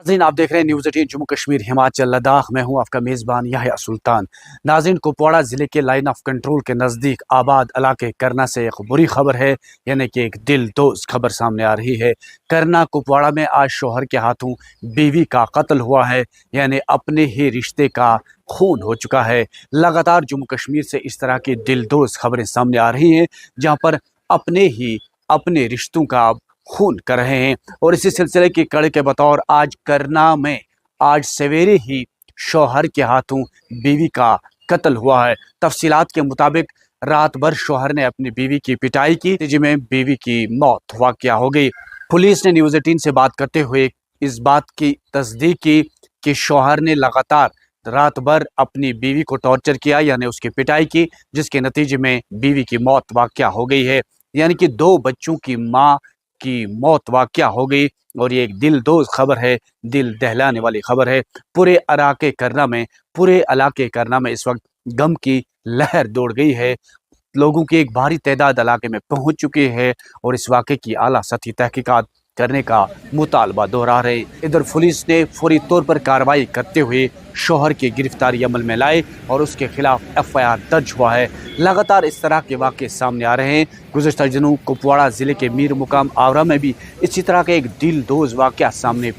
नाज़रीन, आप देख रहे हैं न्यूज़ 18 जम्मू कश्मीर हिमाचल लद्दाख। मैं हूं आपका मेज़बान याह्या सुल्तान। नाज़रीन, कुपवाड़ा ज़िले के लाइन ऑफ कंट्रोल के नज़दीक आबाद इलाके करना से एक बुरी खबर है, यानी कि एक दिलदोज़ खबर सामने आ रही है। करना कुपवाड़ा में आज शोहर के हाथों बीवी का कत्ल हुआ है, यानी अपने ही रिश्ते का खून हो चुका है। लगातार जम्मू कश्मीर से इस तरह की दिलदोज़ खबरें सामने आ रही हैं, जहाँ पर अपने रिश्तों का खून कर रहे हैं। और इसी सिलसिले की कड़ी के बतौर आज करना में आज सवेरे ही शौहर के हाथों बीवी का कत्ल हुआ है। तफसीलात के मुताबिक रात भर शौहर ने अपनी बीवी की पिटाई की, जिसमें बीवी की मौत वाक़या हो गई। पुलिस ने न्यूज़ 18 से बात करते हुए इस बात की तस्दीक की कि शौहर ने लगातार रात भर अपनी बीवी को टॉर्चर किया, यानी उसकी पिटाई की, जिसके नतीजे में बीवी की मौत वाक़या हो गई है। यानी कि 2 बच्चों की माँ की मौत वाक़या हो गई। और ये एक दिलदोज़ खबर है, दिल दहलाने वाली खबर है। पूरे इलाके करना में इस वक्त गम की लहर दौड़ गई है। लोगों की एक भारी तादाद इलाके में पहुंच चुकी है और इस वाक़े की आला सतही तहकीकात करने का मुतालबा दोहरा रहे। इधर पुलिस ने फौरी तौर पर कार्रवाई करते हुए शौहर की गिरफ्तारी अमल में लाए और उसके खिलाफ FIR दर्ज हुआ है। लगातार इस तरह के वाक़े सामने आ रहे हैं। गुज़श्ता दिनों कुपवाड़ा ज़िले के मीर मुकाम आवरा में भी इसी तरह का एक दिलदोज़ वाक़या सामने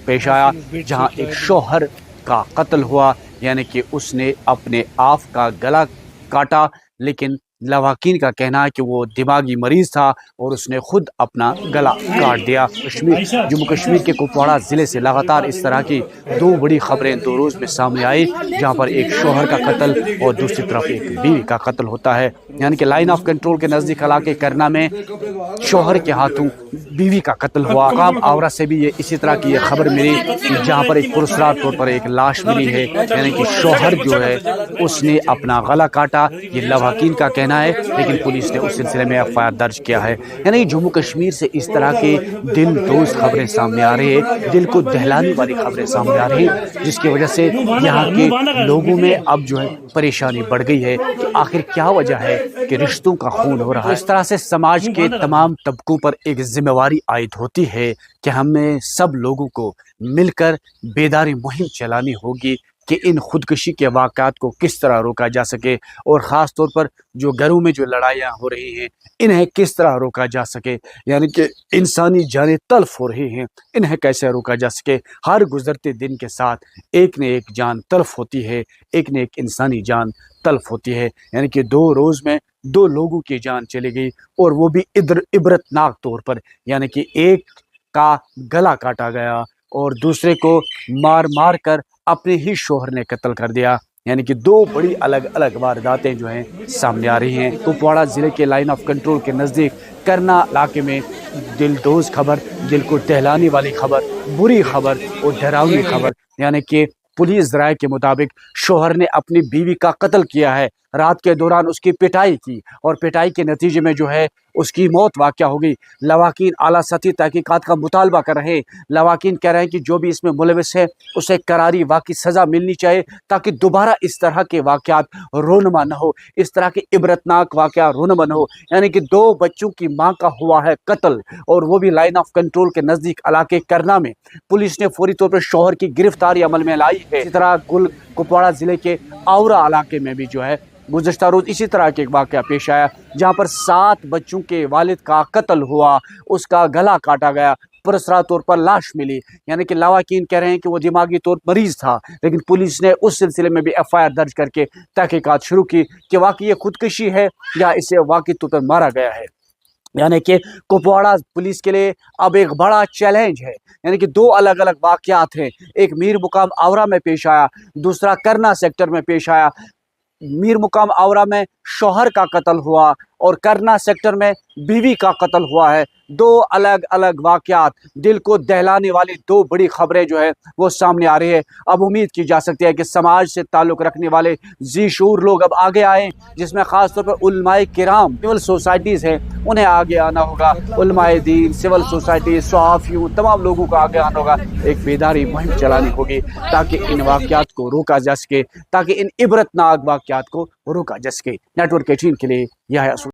पेश आया, जहां एक शौहर का कत्ल हुआ, यानी कि उसने अपने आप का गला काटा। लेकिन लवाकिन का कहना है कि वो दिमागी मरीज था और उसने खुद अपना गला काट दिया। जम्मू कश्मीर के कुपवाड़ा ज़िले से लगातार इस तरह की 2 बड़ी खबरें 2 रोज़ में सामने आई, जहां पर एक शौहर का कत्ल और दूसरी तरफ एक बीवी का कत्ल होता है। यानी कि लाइन ऑफ कंट्रोल के नज़दीक इलाके करना में शौहर के हाथों बीवी का कत्ल हुआ। काम आवरा से भी इसी तरह की ये खबर मिली, जहाँ पर एक पुरस्कार तौर पर एक लाश मिली है, यानी कि शौहर जो है उसने अपना गला काटा। ये लवाकिन का कहना है, लेकिन पुलिस ने उस सिलसिले में FIR दर्ज किया है। यानी जम्मू कश्मीर से इस तरह के दिलदोज़ खबरें सामने आ रही है, दिल को दहलाने वाली खबरें सामने आ रही है, जिसकी वजह से यहाँ के लोगों में अब जो है परेशानी बढ़ गई है कि आखिर क्या वजह है कि रिश्तों का खून हो रहा है। इस तरह से समाज के तमाम तबकों पर एक जिम्मेवारी आयद होती है कि हमें सब लोगों को मिलकर बेदारी मुहिम चलानी होगी कि इन खुदकुशी के वाक़ात को किस तरह रोका जा सके, और ख़ास तौर पर जो घरों में जो लड़ाइयाँ हो रही हैं इन्हें किस तरह रोका जा सके। यानी कि इंसानी जानें तल्फ हो रही हैं, इन्हें कैसे रोका जा सके। हर गुज़रते दिन के साथ एक न एक जान तल्फ होती है, एक न एक इंसानी जान तल्फ होती है। यानी कि 2 रोज़ में 2 लोगों की जान चली गई, और वो भी इबरतनाक तौर पर। यानी कि एक का गला काटा गया और दूसरे को मार मार कर अपने ही शौहर ने कत्ल कर दिया। यानी कि 2 बड़ी अलग अलग वारदातें जो हैं सामने आ रही हैं। कुपवाड़ा ज़िले के लाइन ऑफ कंट्रोल के नज़दीक करना इलाके में दिलदोज़ खबर, दिल को दहलाने वाली खबर, बुरी खबर और डरावनी खबर। यानी कि पुलिस ज़राए के मुताबिक शौहर ने अपनी बीवी का कत्ल किया है, रात के दौरान उसकी पिटाई की, और पिटाई के नतीजे में जो है उसकी मौत वाक़या हो गई। लवाकिन आला सतही तहकीकात का मुतालबा कर रहे हैं। लवाकिन कह रहे हैं कि जो भी इसमें मुलविस है उसे करारी वाक़ई सज़ा मिलनी चाहिए, ताकि दोबारा इस तरह के वाक़यात रोनमा न हो, इस तरह के इबरतनाक वाक़या रोनमा न हो। यानी कि 2 बच्चों की माँ का हुआ है कत्ल, और वो भी लाइन ऑफ कंट्रोल के नज़दीक इलाके करना में। पुलिस ने फौरी तौर पर शौहर की गिरफ्तारी अमल में लाई है। इसी तरह कुपवाड़ा ज़िले के आवरा इलाके में भी जो है गुज़श्ता रोज़ इसी तरह के एक वाक़या पेश आया, जहाँ पर 7 बच्चों के वालिद का कत्ल हुआ, उसका गला काटा गया, पुरस्कार तौर पर लाश मिली। यानी कि लवाकिन कह रहे हैं कि वो दिमागी तौर पर मरीज था, लेकिन पुलिस ने उस सिलसिले में भी FIR दर्ज करके तहकीकात शुरू की कि वाकई ये खुदकुशी है या इसे वाकई तौर पर मारा गया है। यानी कि कुपवाड़ा पुलिस के लिए अब एक बड़ा चैलेंज है। यानी कि 2 अलग अलग वाक़यात हैं, एक मीर मुकाम आवरा में पेश आया, दूसरा करना सेक्टर में पेश आया। मीर मुकाम आवरा में शौहर का कत्ल हुआ और करना सेक्टर में बीवी का कत्ल हुआ है। 2 अलग अलग वाक़यात, दिल को दहलाने वाली 2 बड़ी खबरें जो है वो सामने आ रही है। अब उम्मीद की जा सकती है कि समाज से ताल्लुक़ रखने वाले जी शूर लोग अब आगे आए, जिसमें ख़ास तौर पर उलमाए किराम, सिविल सोसाइटीज़ हैं, उन्हें आगे आना होगा। उलमाए दीन, सिविल सोसाइटी, सहाफ़ियों, तमाम लोगों को आगे आना होगा। एक बेदारी मुहिम चलानी होगी ताकि इन वाक़यात को रोका जा सके, ताकि इन इबरतनाक वाक़यात को रोका जा सके। नेटवर्क 18 के लिए याह्या